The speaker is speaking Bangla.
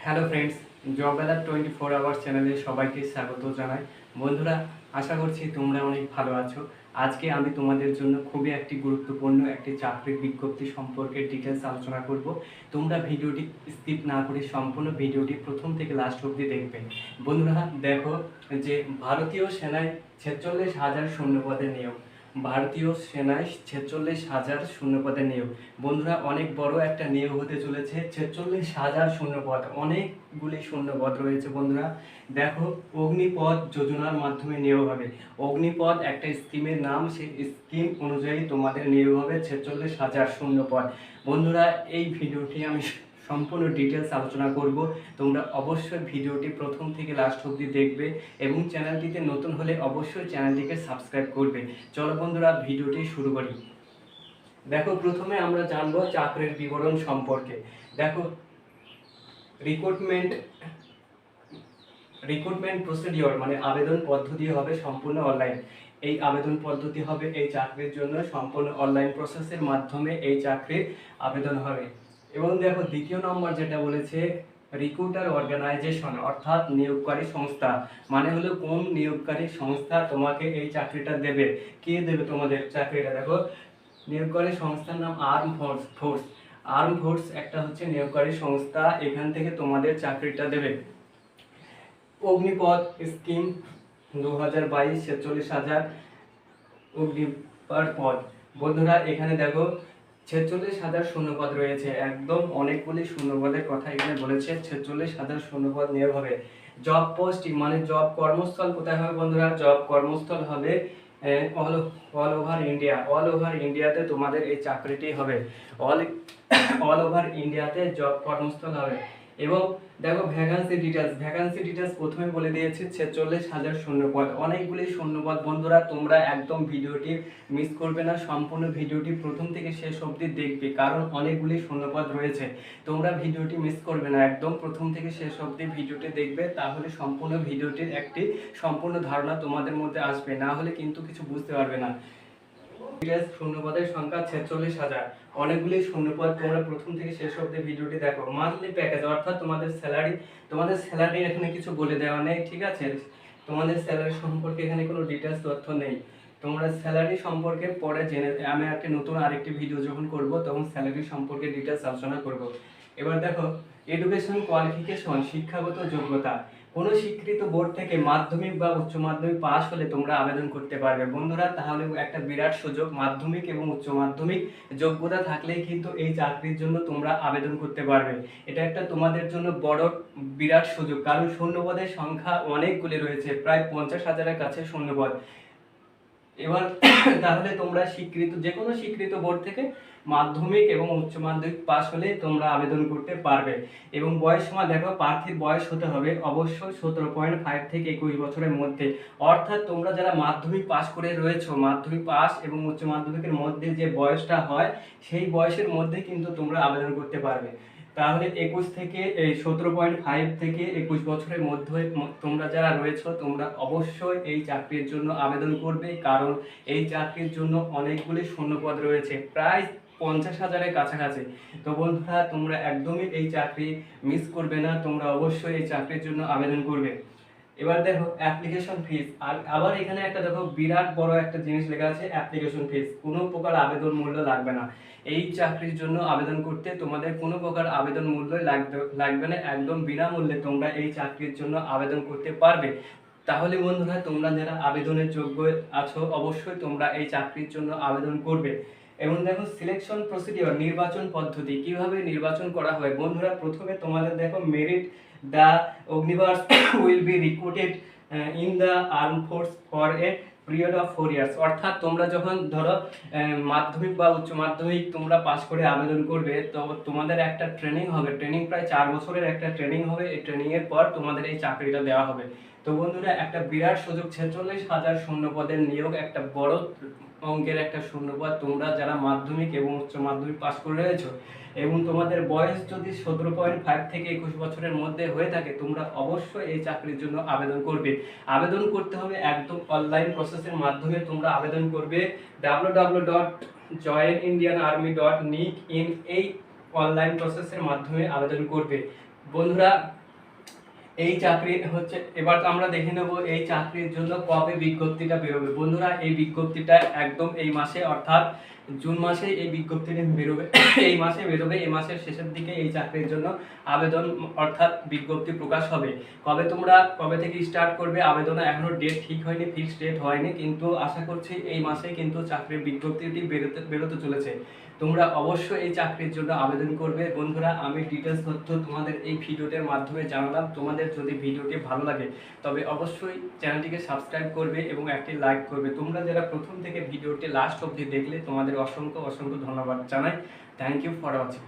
Hello friends, job alert 24 hours চ্যানেলে সবাইকে স্বাগত জানাই। বন্ধুরা, আশা করছি তোমরা অনেক ভালো আছো। আজকে আমি তোমাদের জন্য খুবই একটি গুরুত্বপূর্ণ একটি চাকরির বিজ্ঞপ্তি সম্পর্কে ডিটেলস আলোচনা করব। তোমরা ভিডিওটি স্কিপ না করে সম্পূর্ণ ভিডিওটি প্রথম থেকে লাস্ট অবধি দেখবে। বন্ধুরা দেখো, যে ভারতীয় সেনায় 46,000 শূন্যপদে নিয়োগ। ভারতীয় সেনায় 46,000 শূন্যপদে নিয়োগ। বন্ধুরা, অনেক বড় একটা নিয়োগ হতে চলেছে। 46,000 শূন্যপদ, অনেকগুলি শূন্যপদ রয়েছে। বন্ধুরা দেখো, অগ্নিপথ যোজনার মাধ্যমে নিয়োগ হবে। অগ্নিপথ একটা স্কিমের নাম, সেই স্কিম অনুযায়ী তোমাদের নিয়োগ হবে 46,000 শূন্যপদ। বন্ধুরা, এই ভিডিওটি আমি সম্পূর্ণ ডিটেলস আলোচনা করব। তোমরা অবশ্যই ভিডিওটি প্রথম থেকে লাস্ট অবধি দেখবে এবং চ্যানেলটিতে নতুন হলে অবশ্যই চ্যানেলটিকে সাবস্ক্রাইব করবে। চলো বন্ধুরা, ভিডিওটি শুরু করি। দেখো, প্রথমে আমরা জানবো চাকরির বিবরণ সম্পর্কে। দেখো, রিক্রুটমেন্ট প্রসিডিওর মানে আবেদন পদ্ধতি হবে সম্পূর্ণ অনলাইন। এই আবেদন পদ্ধতি হবে এই চাকরির জন্য সম্পূর্ণ অনলাইন প্রসেসের মাধ্যমে এই চাকরির আবেদন হবে। এবং দেখো, দ্বিতীয় নম্বর যেটা বলেছে, রিক্রুটার অর্গানাইজেশন অর্থাৎ নিয়োগকারী সংস্থা। মানে হলো কোন নিয়োগকারী সংস্থা তোমাকে এই চাকরিটা দেবে, কে দেবে তোমাদের চাকরিটা। দেখো, নিয়োগকারী সংস্থার নাম আর্ম ফোর্স একটা হচ্ছে নিয়োগকারী সংস্থা, এখান থেকে তোমাদের চাকরিটা দেবে। অগ্নিপথ স্কিম 2022 46,000 অগ্নিপথ পদ। বন্ধুরা, এখানে দেখো 46,000 শূন্যপদ রয়েছে, একদম অনেকগুলি শূন্যপদের কথা এখানে বলেছে। 46,000 শূন্যপদ নিয়োগ হবে। জব পোস্টিং মানে জব কর্মস্থল কোথায় হবে বন্ধুরা? জব কর্মস্থল হবে all over India. All over ইন্ডিয়াতে তোমাদের এই চাকরিটি হবে। অল ওভার ইন্ডিয়াতে জব কর্মস্থল হবে। এবং দেখো, ভ্যাকান্সি ডিটেলস প্রথমে বলে দিয়েছি, 46,000 শূন্যপদ, অনেকগুলি শূন্যপদ। বন্ধুরা, তোমরা একদম ভিডিওটি মিস করবে না, সম্পূর্ণ ভিডিওটি প্রথম থেকে শেষ অবধি দেখবে, কারণ অনেকগুলি শূন্যপদ রয়েছে। তোমরা ভিডিওটি মিস করবে না, একদম প্রথম থেকে শেষ অবধি ভিডিওটি দেখবে, তাহলে সম্পূর্ণ ভিডিওটির একটি সম্পূর্ণ ধারণা তোমাদের মধ্যে আসবে, না হলে কিন্তু কিছু বুঝতে পারবে না। শূন্যপদের সংখ্যা 46,000, অনেকগুলি শূন্যপদ। তোমরা প্রথম থেকে শেষ অবধি ভিডিওটি দেখো। মান্থলি প্যাকেজ অর্থাৎ তোমাদের স্যালারি এখানে কিছু বলে দেওয়া নেই, ঠিক আছে? তোমাদের স্যালারি সম্পর্কে এখানে কোনো ডিটেলস তথ্য নেই। তোমরা স্যালারি সম্পর্কে পরে জেনে, আমি আরেকটি ভিডিও যখন করব তখন স্যালারি সম্পর্কে ডিটেলস আলোচনা করব। এবার দেখো, এডুকেশন কোয়ালিফিকেশন শিক্ষাগত যোগ্যতা। কোনো স্বীকৃত বোর্ড থেকে মাধ্যমিক বা উচ্চ মাধ্যমিক পাস হলে তোমরা আবেদন করতে পারবে। বন্ধুরা, তাহলে একটা বিরাট সুযোগ, মাধ্যমিক এবং উচ্চ মাধ্যমিক যোগ্যতা থাকলেই কিন্তু এই চাকরির জন্য তোমরা আবেদন করতে পারবে। এটা একটা তোমাদের জন্য বড় বিরাট সুযোগ, কারণ শূন্যপদের সংখ্যা অনেকগুলি রয়েছে, প্রায় 50,000-এর কাছে শূন্যপদ। এবার তাহলে তোমরা যে কোনো স্বীকৃত বোর্ড থেকে মাধ্যমিক এবং উচ্চ মাধ্যমিক পাস হলে তোমরা আবেদন করতে পারবে। এবং বয়স সীমা দেখো, প্রার্থীর বয়স হতে হবে অবশ্যই 17.5 থেকে 21 বছরের মধ্যে। অর্থাৎ তোমরা যারা মাধ্যমিক পাস করে রয়েছো, মাধ্যমিক পাস এবং উচ্চ মাধ্যমিকের মধ্যে যে বয়সটা হয়, সেই বয়সের মধ্যে কিন্তু তোমরা আবেদন করতে পারবে। তাহলে 17.5 থেকে 21 বছরের মধ্যে তোমরা যারা রয়েছো, তোমরা অবশ্যই এই চাকরির জন্য আবেদন করবে, কারণ এই চাকরির জন্য অনেকগুলি শূন্যপদ রয়েছে, প্রায় 50,000-এর কাছাকাছি। তো বন্ধুরা, তোমরা একদমই এই চাকরি মিস করবে না, তোমরা অবশ্যই এই চাকরির জন্য আবেদন করবে। এবার দেখো, অ্যাপ্লিকেশন ফিস। আর আবার এখানে একটা দেখো, বিরাট বড় একটা জিনিস লেখা আছে, অ্যাপ্লিকেশন ফিস। কোনো প্রকার আবেদন মূল্য লাগবে না। এই চাকরির জন্য আবেদন করতে তোমাদের কোনো প্রকার আবেদন মূল্য লাগবে না, একদম বিনামূল্যে তোমরা এই চাকরির জন্য আবেদন করতে পারবে। তাহলে বন্ধুরা, তোমরা যারা আবেদনের যোগ্য আছো, অবশ্যই তোমরা এই চাকরির জন্য আবেদন করবে। এবং দেখো, সিলেকশন প্রসিডিওর নির্বাচন পদ্ধতি, কিভাবে নির্বাচন করা হয়। বন্ধুরা, প্রথমে তোমাদের দেখো, merit the Agniveers will be recruited in the arm force for a period of 4 years. অর্থাৎ তোমরা যখন ধরো মাধ্যমিক বা উচ্চ মাধ্যমিক তোমরা পাস করে আবেদন করবে, তো তোমাদের একটা ট্রেনিং হবে, ট্রেনিং প্রায় 4 বছরের একটা ট্রেনিং হবে। এই ট্রেনিংয়ের পর তোমাদের এই চাকরিটা দেওয়া হবে। তো বন্ধুরা, একটা বিরাট সুযোগ, 46,000 শূন্যপদের নিয়োগ, একটা বড় অঙ্কের একটা শূন্যপদ। তোমরা যারা মাধ্যমিক এবং উচ্চ মাধ্যমিক পাস করে রয়েছো এবং তোমাদের বয়স যদি 17.5 থেকে 21 বছরের মধ্যে হয়ে থাকে, তোমরা অবশ্যই এই চাকরির জন্য আবেদন করবে। আবেদন করতে হবে একদম অনলাইন প্রসেসের মাধ্যমে। তোমরা আবেদন করবে www.joinindianarmy.nic in এই অনলাইন প্রসেসের মাধ্যমে আবেদন করবে। বন্ধুরা এই চাকরি হচ্ছে, এবার আমরা দেখে নেব এই চাকরির জন্য কবে বিজ্ঞপ্তিটা বেরোবে। বন্ধুরা এই বিজ্ঞপ্তিটা একদম এই মাসে অর্থাৎ জুন মাসে এই বিজ্ঞপ্তিটা বেরোবে। এই মাসে বেরোবে, এই মাসের শেষের দিকে এই চাকরির জন্য আবেদন অর্থাৎ বিজ্ঞপ্তি প্রকাশ হবে। কবে থেকে স্টার্ট করবে আবেদন এখনো ডেট ঠিক হয়নি, ফিক্সড ডেট হয়নি, কিন্তু আশা করছি এই মাসে কিন্তু চাকরির বিজ্ঞপ্তিটি বেরোতে চলেছে। তোমরা অবশ্যই এই চাকরির জন্য আবেদন করবে। বন্ধুরা আমি ডিটেলস তথ্য তোমাদের এই ভিডিওটির মাধ্যমে জানালাম। তোমাদের যদি ভিডিওটি ভালো লাগে তবে অবশ্যই চ্যানেলটিকে সাবস্ক্রাইব করবে এবং একটি লাইক করবে। তোমরা যারা প্রথম থেকে ভিডিওটি লাস্ট অবধি দেখলে তোমাদের অসংখ্য ধন্যবাদ জানাই। Thank you for watching.